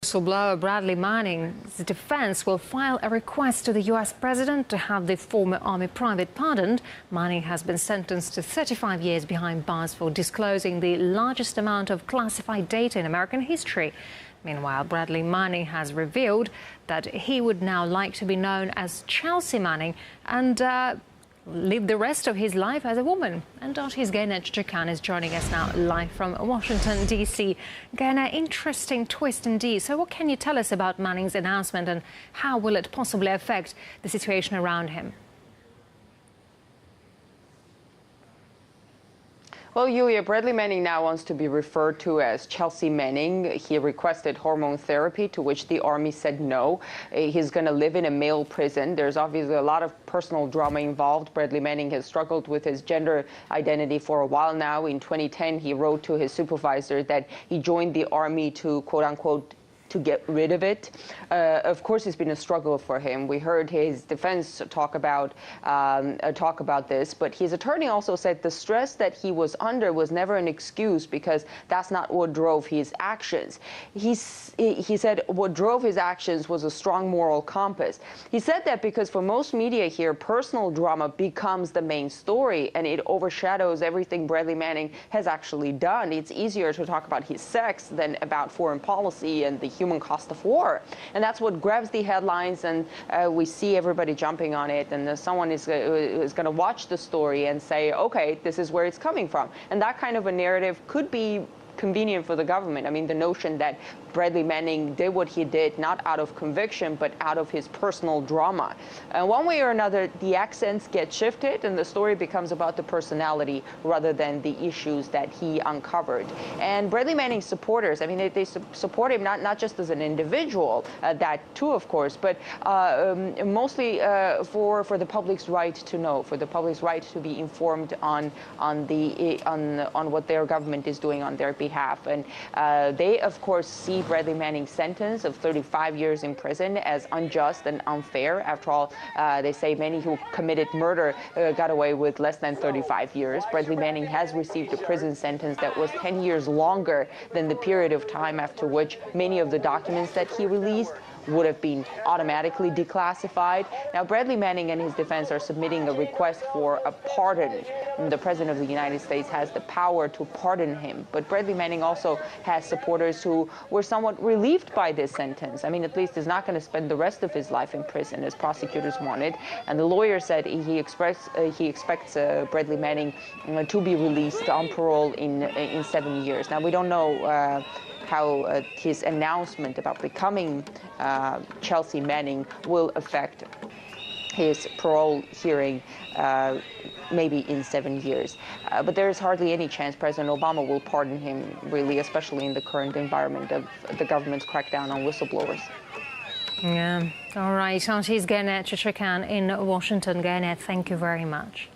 Whistleblower Bradley Manning's defense will file a request to the U.S. president to have the former Army private pardoned. Manning has been sentenced to 35 years behind bars for disclosing the largest amount of classified data in American history. Meanwhile, Bradley Manning has revealed that he would now like to be known as Chelsea Manning and live the rest of his life as a woman. And Artist Gaynet Chikhan is joining us now live from Washington, D.C. Gaynet, interesting twist indeed. So what can you tell us about Manning's announcement and how will it possibly affect the situation around him? Well, Yulia, Bradley Manning now wants to be referred to as Chelsea Manning. He requested hormone therapy, to which the Army said no. He's going to live in a male prison. There's obviously a lot of personal drama involved. Bradley Manning has struggled with his gender identity for a while now. In 2010, he wrote to his supervisor that he joined the Army to, quote-unquote, to get rid of it. Of course, it's been a struggle for him. We heard his defense talk about this, but his attorney also said the stress that he was under was never an excuse because that's not what drove his actions. He said what drove his actions was a strong moral compass. He said that because for most media here, personal drama becomes the main story and it overshadows everything Bradley Manning has actually done. It's easier to talk about his sex than about foreign policy and the human cost of war. And that's what grabs the headlines, and we see everybody jumping on it, and someone is going to watch the story and say, okay, this is where it's coming from. And that kind of a narrative could be convenient for the government. I mean, the notion that Bradley Manning did what he did not out of conviction, but out of his personal drama. One way or another, the accents get shifted and the story becomes about the personality rather than the issues that he uncovered. And Bradley Manning's supporters, I mean, they support him not just as an individual, that too, of course, but mostly for the public's right to know, for the public's right to be informed on what their government is doing on their behalf. And they, of course, see Bradley Manning's sentence of 35 years in prison as unjust and unfair. After all, they say many who committed murder got away with less than 35 years. Bradley Manning has received a prison sentence that was 10 years longer than the period of time after which many of the documents that he released would have been automatically declassified. Now, Bradley Manning and his defense are submitting a request for a pardon. The President of the United States has the power to pardon him. But Bradley Manning also has supporters who were somewhat relieved by this sentence. I mean, at least he's not going to spend the rest of his life in prison, as prosecutors wanted. And the lawyer said he expects Bradley Manning to be released on parole in 7 years. Now, we don't know how his announcement about becoming Chelsea Manning will affect his parole hearing maybe in 7 years. But there is hardly any chance President Obama will pardon him, really, especially in the current environment of the government's crackdown on whistleblowers. Yeah. All right. Artist Gaynet Chikhan in Washington. Gaynet, thank you very much.